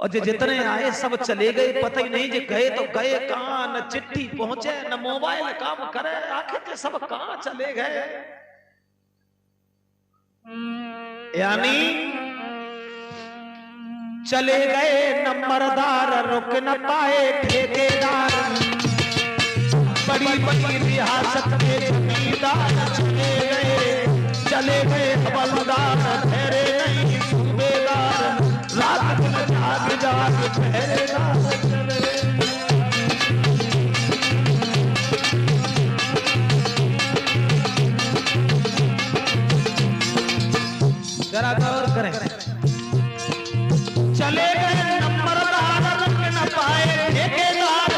और जो जितने आए सब चले गए, पता ही नहीं जे गए तो गए कहां, न चिट्ठी पहुंचे न मोबाइल काम करे, आखिर के सब कहां चले गए। यानी चले गए नंबरदार, रुक न पाए ठेकेदार, बड़ी बड़ी रियासत के जमींदार चले गए हवलदार, ठहरे नहीं सूबेदार, रात दिन जाग जाग पहरेदार चले। जरा गौर करें, चले गए नंबरदार, रुक न पाए ठेकेदार,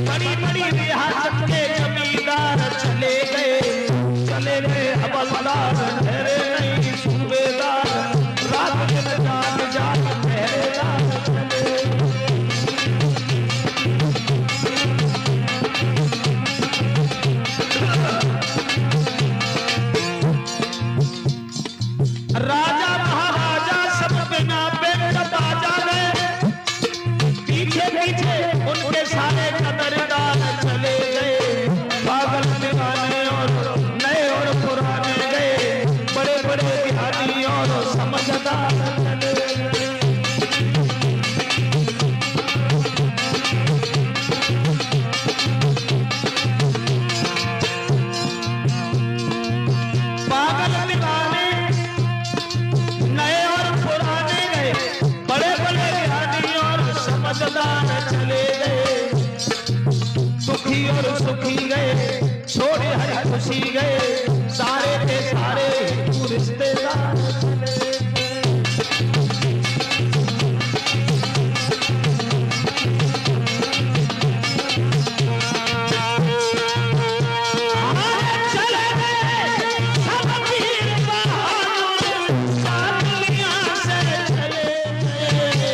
बड़ी बड़ी रियासत के जमींदार चले गए हवलदार, ठहरे नहीं सूबेदार, रात दिन जाग जाग पहरेदार चले। राजा महाराजा सब बिना बेट बाजा गए, पीछे पीछे उनके सारे कदरदान चले गए, पागल दीवाने और नए और पुराने गए, बड़े बड़े ज्ञानी और समझदार चले गए। पागल दीवाने नए और पुराने गए, बड़े बड़े ज्ञानी और समझदार चले गए, दुखी और सुखी गए, छोड़े हर खुशी गए, सारे के सारे हिंदू रिश्तेदार चले गए। चले गए सब वीर बहादुर, साथियों से चले गए,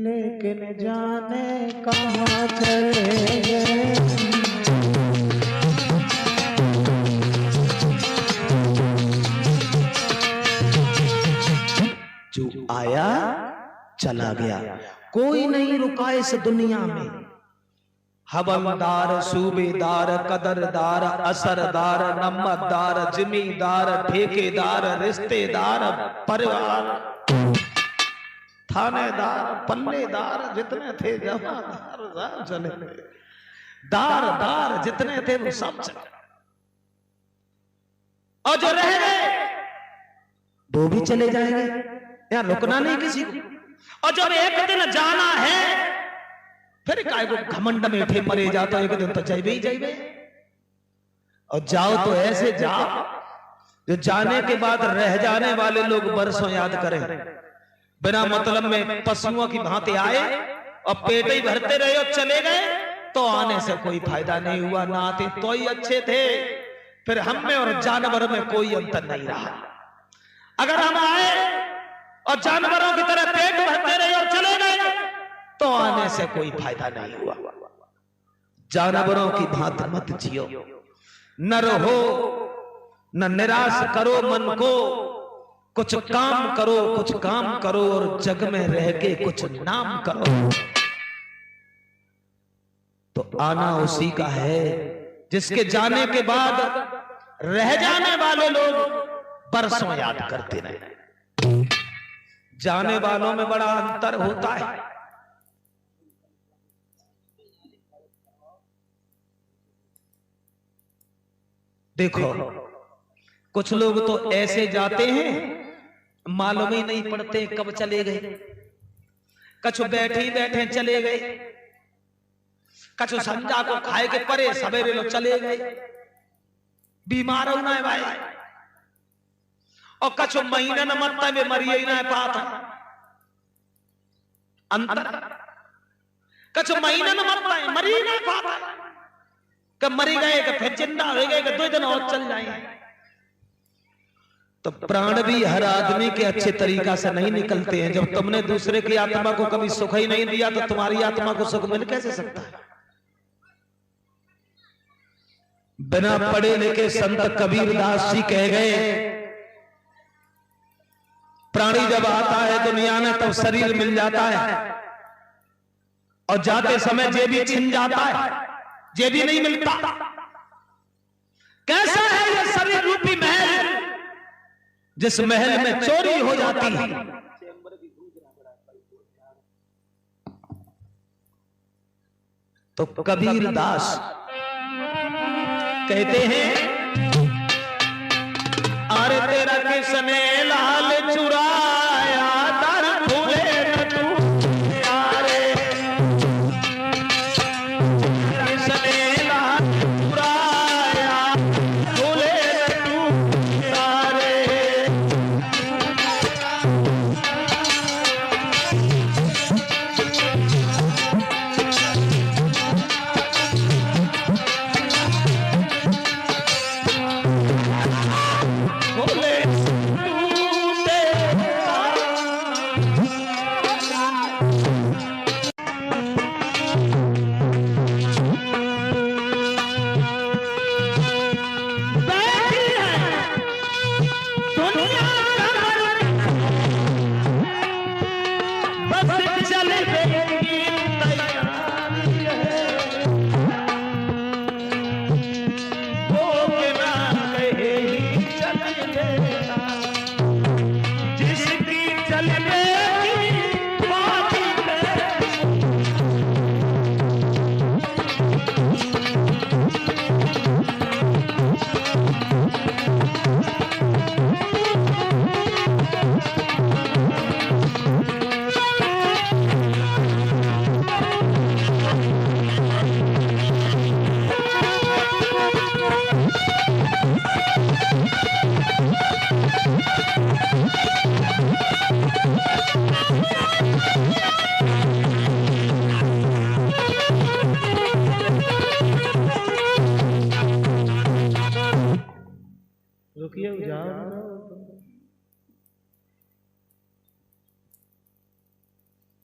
लेकिन जाने कहां चले गए। जो आया चला गया, कोई नहीं रुका इस दुनिया में। हवलदार, सूबेदार, कदरदार, असरदार, नमकदार, जिम्मेदार, ठेकेदार, रिश्तेदार, परिवार, थानेदार, पल्लेदार जितने थे, जमादार चले गए, दार जितने थे वो सब चले, और जो रह गए वो भी चले जाएंगे, यहाँ रुकना नहीं किसी को। और जब एक दिन जाना है, फिर काय को घमंड में उठे मरे जाता, एक दिन तो जाइबे ही जाइबे। और जाओ तो ऐसे जाओ जो जाने के बाद रह जाने वाले लोग बरसों याद करें। बिना मतलब में पशुओं की भांति आए और पेट ही भरते रहे और चले गए, तो आने से कोई फायदा नहीं हुआ, ना आते तो ही अच्छे थे। फिर हम में और जानवर में कोई अंतर नहीं रहा। अगर हम आए और जानवरों की तरह पेट भरते रहे और चले गए, तो आने से कोई फायदा नहीं हुआ। जानवरों की भांति मत जियो, न रहो, न निराश करो मन को, कुछ काम करो और जग में रह के कुछ नाम करो। तो आना उसी का है जिसके जाने के बाद रह जाने वाले लोग बरसों याद करते रहे। जाने वालों में बड़ा अंतर होता है। देखो, कुछ लोग तो ऐसे जाते हैं मालूम ही नहीं पड़ते कब चले गए। कछु बैठे बैठे चले गए, कछु संजा को खाए के परे सवेरे लोग चले गए, बीमार होना है भाई। और कछु महीना न मरता में मरिए ही ना पाता अंतर। कछु महीना न मरता है मरी ही नहीं पाता, कब मरी गए कि फिर जिंदा हो गए कि 2 दिन और चल जाए। तो प्राण भी हर आदमी के अच्छे तरीका से नहीं निकलते हैं। जब तुमने दूसरे की आत्मा को कभी सुख ही नहीं दिया, तो तुम्हारी आत्मा को सुख मिल कैसे सकता है। बिना पढ़े लिखे संत कबीरदास जी कह गए, प्राणी जब आता है दुनिया में तब शरीर मिल जाता है और जाते समय जेबी छिन जाता है, जेबी नहीं मिलता। कैसा है ये शरीर रूपी महल, जिस महल में चोरी हो जाती है। तो कबीर दास कहते हैं, अरे तेरा किसने लाल चुराया, दर खुले न तू यारे, किसने लाल चुराया, खुले न तू यारे।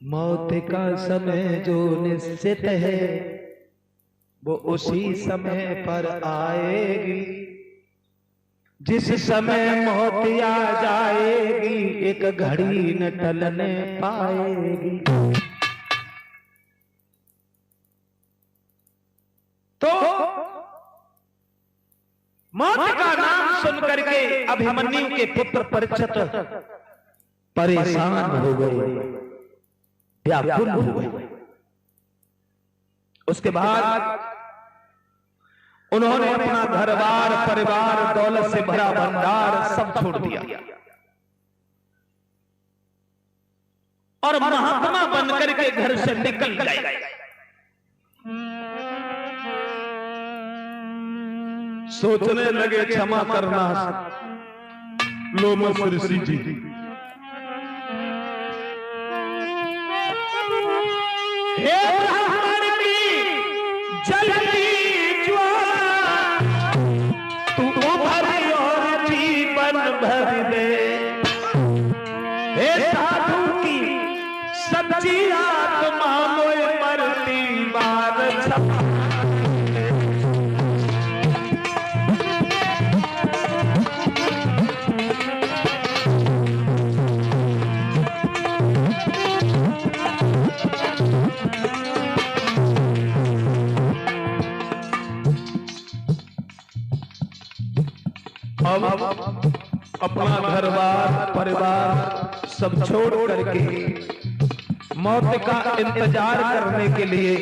मौत का समय जो निश्चित है वो उसी समय पर आएगी, जिस समय मौत आ जाएगी एक घड़ी न टलने पाएगी। तो मौत का नाम सुन करके अभिमन्यु के पुत्र परीक्षित परेशान हो गए, व्याकुल हो गए। उसके बाद उन्होंने अपना घर-बार, परिवार, दौलत से भरा भंडार सब छोड़ दिया और महात्मा बनकर के घर से निकल गए। सोचने लगे क्षमा करना लोमस ऋषि जी, हे ब्राह्मण की जलती ज्वाला, तू उभर और जीवन भर दे। हे साधु की सच्ची आत्मा मोए मरती बार छपा। अब अपना घर-बार, परिवार सब छोड़ करके मौत का इंतजार करने के लिए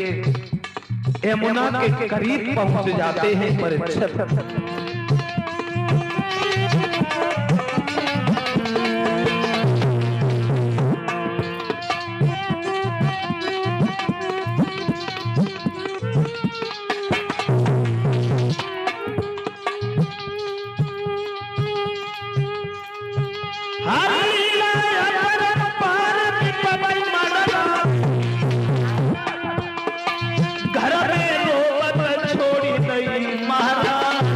यमुना के करीब पहुंच जाते हैं परीक्षित। घर में रोवत छोड़ी नहीं महाराज,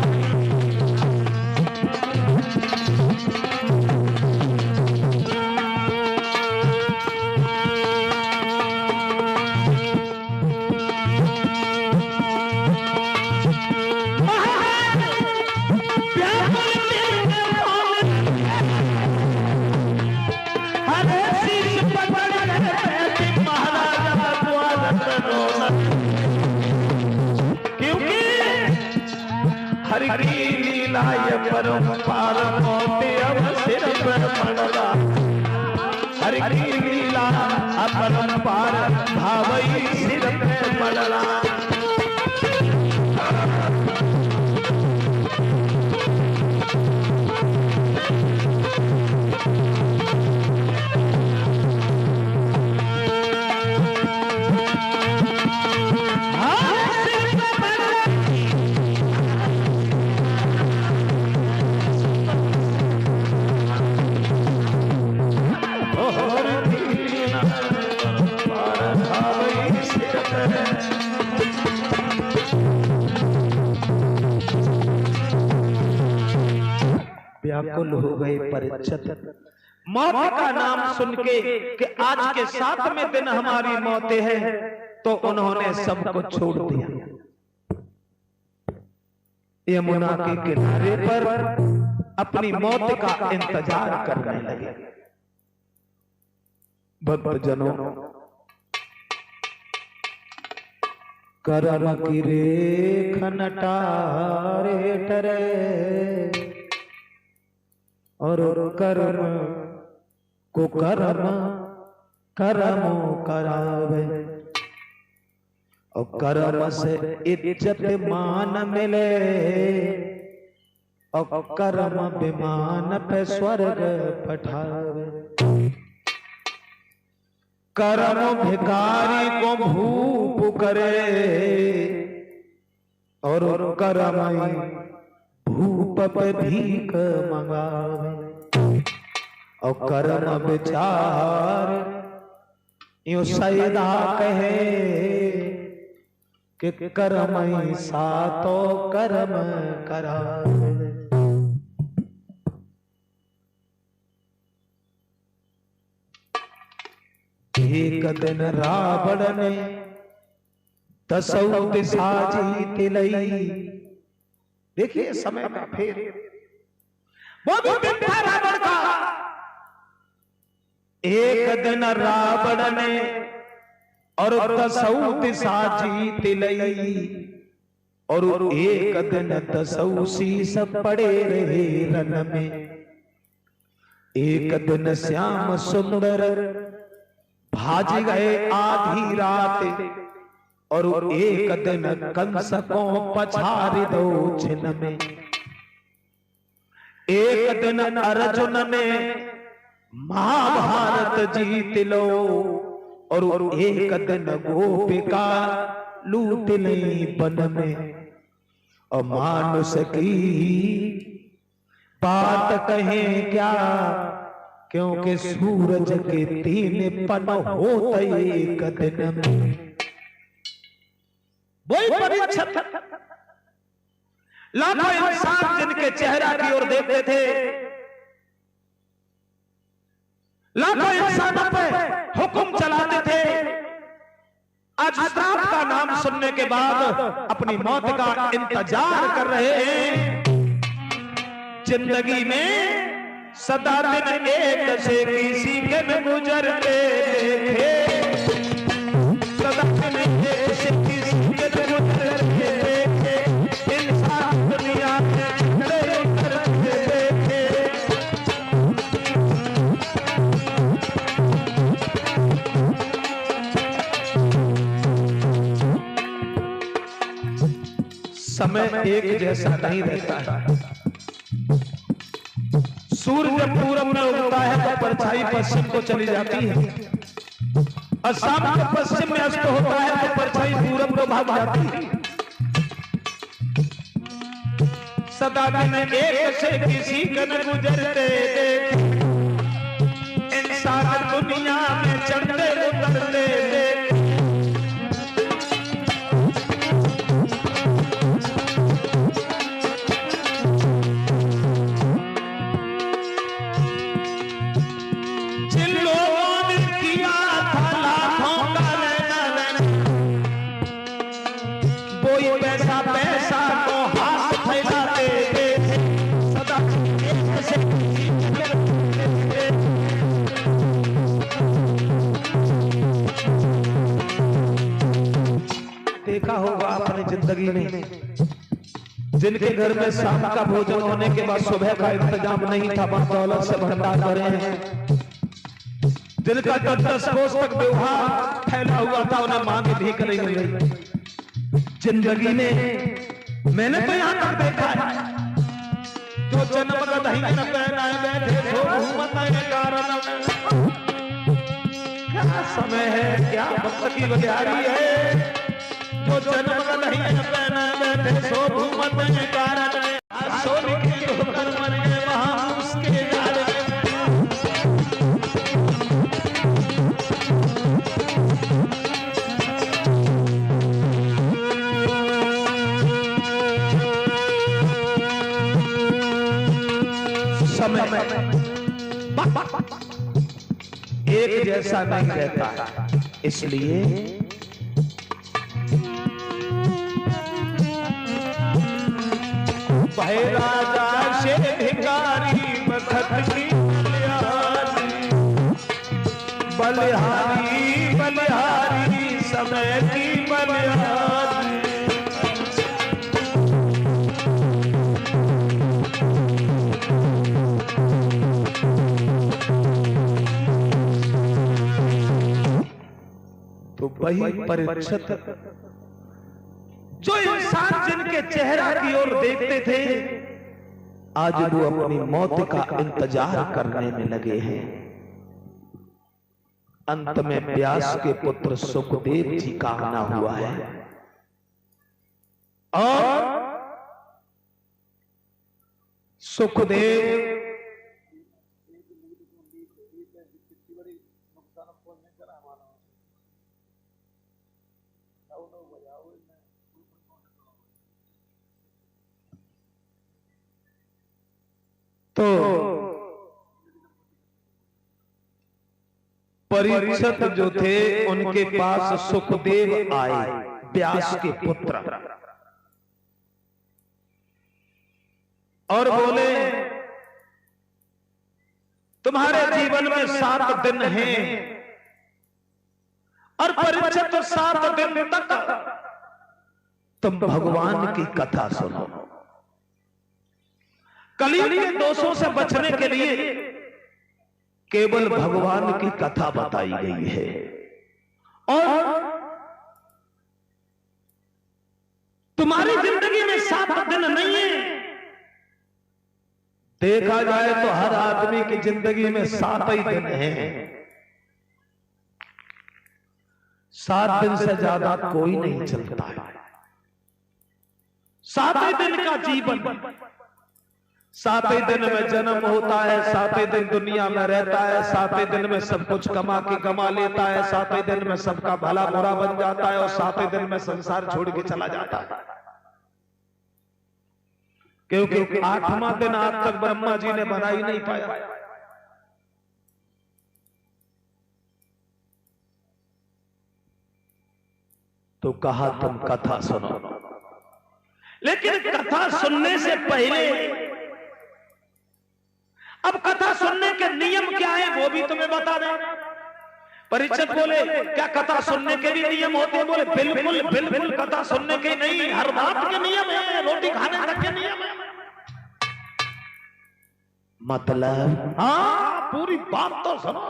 की लीला ये परम्पार मोती अब सिर पे पड़ला। हरि की लीला अपरंपार भावई सिर पे पड़ला। व्याकुल हो गए परीक्षित मौत का नाम सुन के कि आज के 7वें दिन हमारी मौत है, तो उन्होंने सब कुछ छोड़ दिया। यमुना के किनारे पर अपनी मौत का इंतजार करने लगे। भक्तजनों, करम की रेख नटारे टरे और कर्म को कर्म कर्मो करावे। और कर्म से इज्जत मान मिले और कर्म विमान पे स्वर्ग पठावे। कर्म भिखारी को भूप करे और कर्म भूप पे भीख मंगावे। और कर्म विचार यूं सैदा कहे कि कर्म ही सातो कर्म करावे। एक दिन रावण ने 10 दिशा जीत लई। देखिए समय का फेर, वो भी दिन था रावण का। एक दिन रावण ने और 10 दिशा जीत लई। और एक दिन 10 शीश पड़े रहे रन में। एक दिन श्याम सुंदर भाज गए आधी रात। और एक दिन कंस को पछाड़ दो छिन में। एक दिन अर्जुन ने महाभारत जीत लो। और एक दिन गोपिका लूट ली वन में। और मानुष की बात कहें क्या, क्योंकि सूरज के 3 पन होते एक दिन में। वही परीक्षित लाखों इंसान जिनके चेहरा की ओर देखते थे, लाखों इंसानों पे हुक्म चलाते थे, आज श्राप का नाम सुनने के बाद अपनी मौत का इंतजार कर रहे हैं। जिंदगी में सदा दिन एक से किसी के न गुजरते देखे। सदा दिन एक से किसी के न गुजरते देखे। इंसान दुनिया में खड़े करते देखे। समय एक जैसा नहीं रहता है। सूर्य जब पूरब में उगता है तो परछाई पश्चिम को चली जाती है। और शाम को पश्चिम में अस्त होता है तो परछाई पूरब को भाग जाती है। सदा दिन एक से किसी का न गुजरते देखे। इंसान दुनिया में चढ़ते उतरते देखे। देखा होगा अपनी जिंदगी में जिनके घर में शाम का भोजन होने के बाद सुबह का इंतजाम नहीं था, बस दौलत से भंडार भरे हैं। जिनका 10 कोस तक व्यवहार फैला हुआ था, उन्हें मांग भीख नहीं मिल गई। जिंदगी में मैंने तो यहां तक देखा है, जो जन्म का दही न पहनाए बैठे सो घूमत है कारण। क्या समय है, क्या वक्त की बलिहारी है, जो जन्म का दही न पहनाए बैठे सो घूमत है कारण। सो लिखी होकर मर गए वहां उसके जाल में। समय एक जैसा नहीं रहता, इसलिए भाई राजा से भिखारी बखत की बलिहारी बलिहारी समय की बलिहारी। तो वही परीक्षित जो इंसान जिनके चेहरा की ओर देखते थे, आज वो अपनी मौत का इंतजार करने में लगे हैं। अंत में व्यास के पुत्र सुखदेव जी का आना हुआ है और सुखदेव तो परीक्षित जो थे उनके पास सुखदेव आए, व्यास के पुत्र, और बोले तुम्हारे जीवन में 7 दिन हैं और परीक्षित 7 दिन तक तुम भगवान की कथा सुनो। कलयुग के दोषों से बचने के लिए केवल भगवान की कथा बताई गई है और तुम्हारी जिंदगी में 7 दिन नहीं है। देखा जाए तो हर आदमी की जिंदगी में 7 ही दिन हैं। 7 दिन से ज्यादा कोई नहीं चलता है। 7 ही दिन का जीवन, 7 ही दिन में जन्म होता है, 7 ही दिन दुनिया में रहता है, 7 ही दिन में सब कुछ कमा लेता है, 7 ही दिन में सबका भला बुरा बन जाता है और 7 ही दिन में संसार छोड़ के चला जाता है। क्योंकि 8वां दिन आज तक ब्रह्मा जी ने बना ही नहीं पाया। तो कहा तुम कथा सुनो, लेकिन कथा सुनने से पहले अब कथा सुनने के नियम क्या है वो भी तुम्हें बता दें। परीक्षित बोले क्या कथा सुनने के भी नियम होते हैं? बोले बिल्कुल बिल्कुल कथा सुनने के नहीं, हर बात के नियम है, रोटी खाने तक के नियम है। मतलब हाँ, पूरी बात तो सुनो।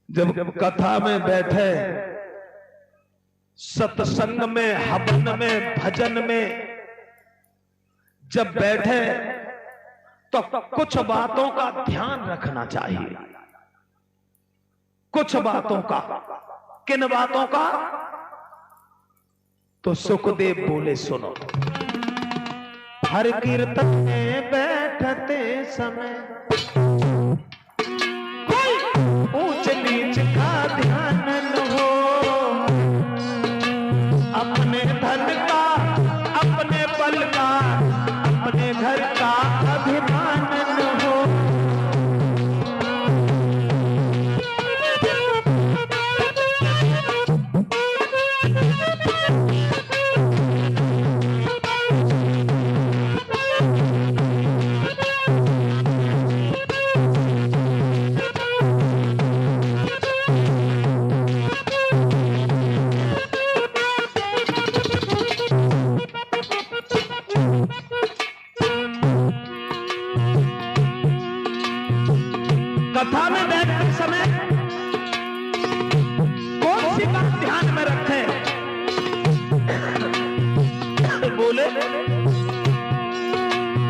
जब कथा में बैठे, सत्संग में, हवन में, भजन में जब बैठे तो कुछ बातों का ध्यान रखना चाहिए। कुछ बातों का, किन बातों का? तो सुखदेव बोले सुनो। हर कीर्तन में बैठते समय कोई ऊंच नीच का ध्यान न हो, अपने धन का, अपने बल का, अपने घर का अभिमान न हो। कथा में बैठते समय कौन सी बात ध्यान में रखें? बोले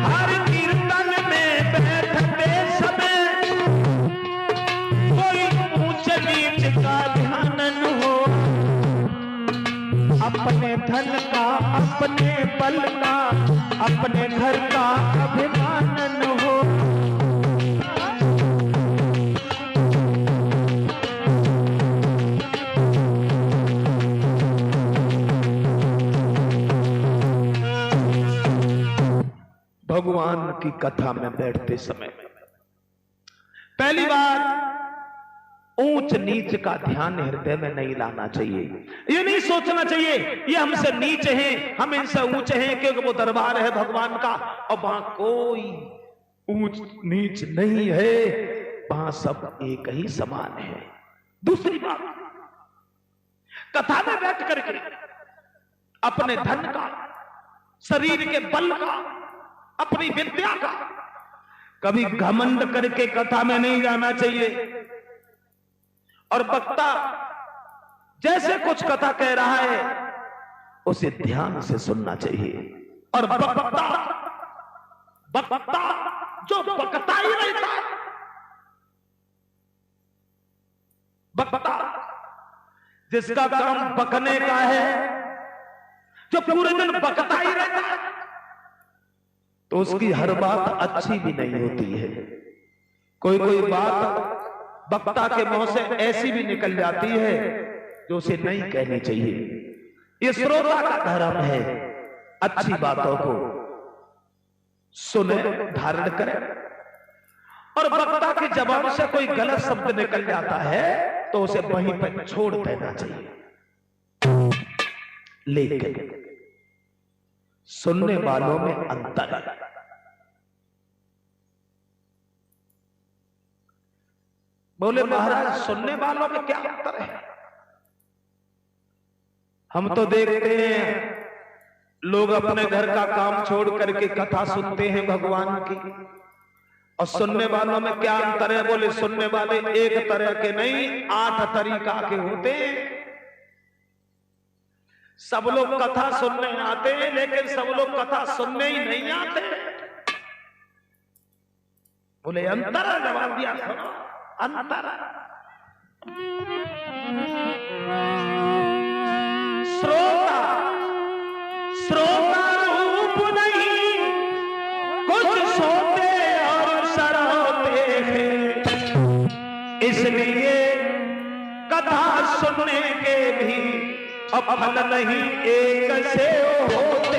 हर कीर्तन में बैठते समय कोई ऊंच नीच का ध्यान न हो, अपने धन का, अपने बल का, अपने घर का अभिमान न हो। भगवान की कथा में बैठते समय पहली बार ऊंच नीच का ध्यान हृदय में नहीं लाना चाहिए। ये नहीं सोचना चाहिए ये हमसे नीच हैं, हम इनसे ऊंचे हैं, क्योंकि वो दरबार है भगवान का और वहां कोई ऊंच नीच नहीं है, वहां सब एक ही समान है। दूसरी बात, कथा में बैठ करके अपने धन का, शरीर के बल का, अपनी विद्या का कभी घमंड करके कथा में नहीं जाना चाहिए। और वक्ता जैसे कुछ कथा कह रहा है उसे ध्यान से सुनना चाहिए। और वक्ता जो बकता ही रहता है, वक्ता जिसका काम बकने का है, जो पूरे दिन बकता ही रहता है, तो उसकी हर बात अच्छी भी नहीं होती है। कोई कोई बात वक्ता के मुंह से ऐसी भी निकल जाती है जो उसे नहीं कहनी चाहिए। ये श्रोता का धर्म है, अच्छी बातों को सुने, धारण करें। और वक्ता की जबान से कोई गलत शब्द निकल जाता है तो उसे वहीं पर छोड़ देना चाहिए। लेकिन सुनने वालों में अंतर है। बोले महाराज सुनने वालों में क्या अंतर है? हम तो देखते हैं लोग अपने घर का काम छोड़ करके कथा सुनते हैं भगवान की, और सुनने वालों में क्या अंतर है? बोले सुनने वाले एक तरह के नहीं, 8 तरीका के होते हैं। सब लोग कथा सुनने आते हैं, लेकिन सब लोग कथा सुनने ही नहीं आते। बोले अंतर है? जवाब दिया अंतर। श्रोता रूप नहीं, कुछ सोते और सराहते हैं, इसलिए कथा सुनने के भी फल नहीं एक से होते।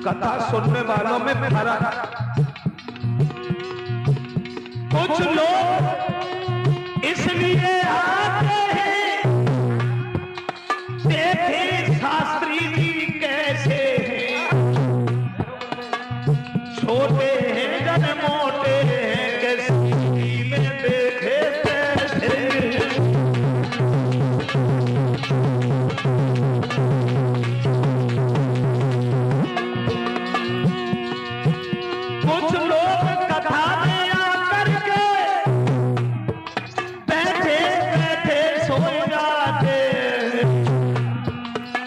कथा सुनने वालों में फर्क। कुछ लोग इसलिए आते हैं देखे शास्त्री जी कैसे हैं, छोटे हैं जन मोटे हैं, कैसे में देखे कैसे। कुछ लोग कथा में आकर के बैठे बैठे सो जाते,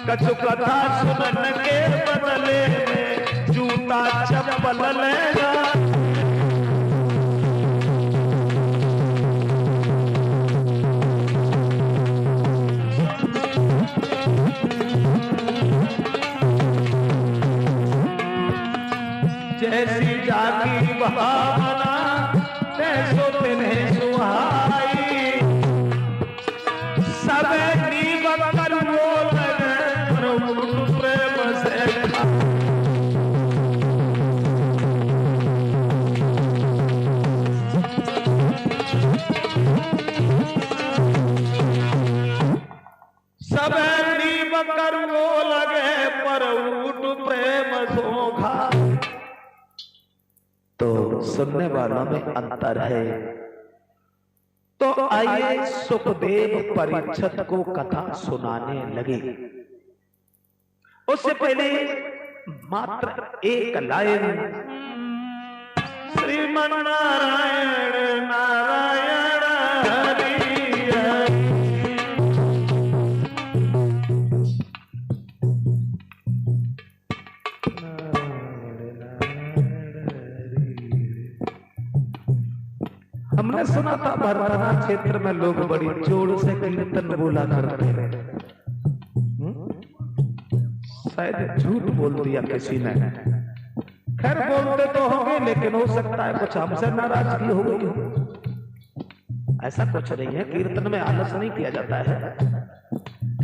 कछु कथा सुनने के बदले में जूता चप्पल लेगा। जैसी जागी भावना तैसो तिन्हें सुहाई, सब नीव कर बोल सुनने वालों में अंतर है। तो आइए सुखदेव परीक्षित को कथा सुनाने लगे। उससे पहले मात्र एक लाइन श्रीमन्नारायण नारायण हरि हरि। हमने सुना था भरतरा क्षेत्र में लोग बड़ी जोर से कीर्तन बोला करते हैं। शायद झूठ बोल दिया किसी ने, खैर बोलते तो होंगे, लेकिन हो सकता है कुछ हमसे नाराजगी हो गई हो। ऐसा कुछ नहीं है, कीर्तन में आलस नहीं किया जाता है,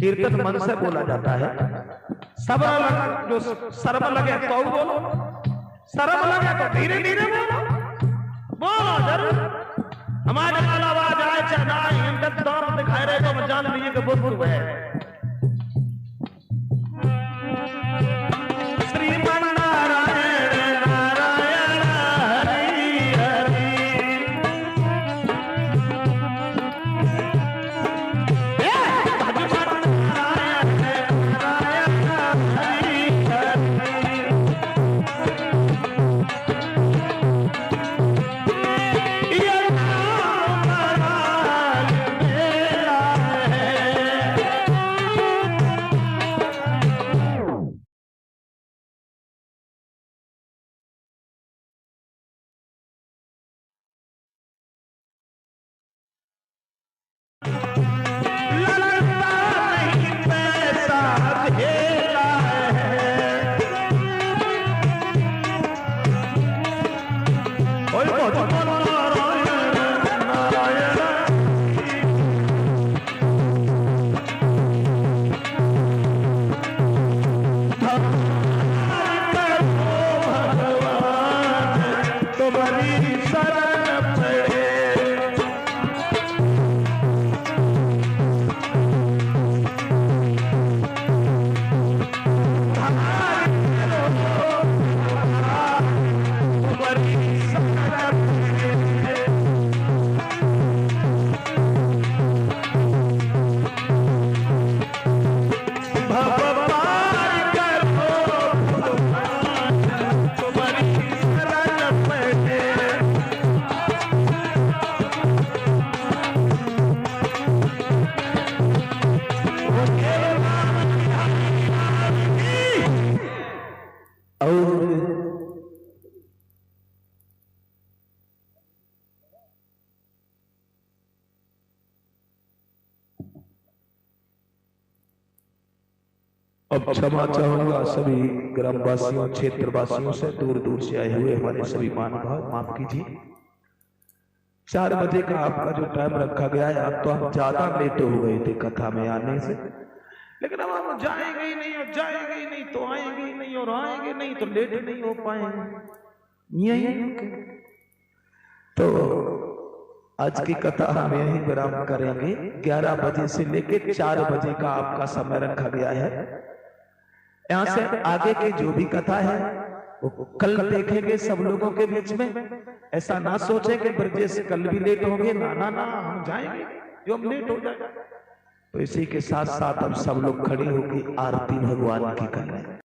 कीर्तन मन से बोला जाता है। जो शर्म लगे तो बोलो, शर्म लगे तो धीरे धीरे बोलो, बोलो जरूर। हमारे वाला आवाज आए चाहे ना आए, इनका दम दिखाई रहे तो जान लीजिए कि बुद्ध है। अब क्षमा चाहूंगा सभी ग्रामवासियों, क्षेत्रवासियों से, दूर दूर से आए हुए हमारे सभी महानुभाव, माफ कीजिए। 4 बजे का आपका जो टाइम रखा गया है, अब तो हम ज्यादा लेट हो गए थे कथा में आने से, लेकिन अब हम जाएंगे ही नहीं, और जाएंगे ही नहीं तो आएंगे ही नहीं, और आएंगे नहीं तो लेट नहीं हो पाएंगे। यही तो आज की कथा हम यही विराम करेंगे। 11 बजे से लेकर 4 बजे का आपका समय रखा गया है। यहाँ से आगे की जो भी कथा है वो कल देखेंगे सब लोगों के बीच में। ऐसा ना सोचे कि ब्रजेश कल भी लेट होंगे, ना ना ना, हम जाएंगे जो हम लेट हो जाएगा। तो इसी के साथ साथ अब सब लोग खड़े होकर आरती भगवान की कर रहे हैं।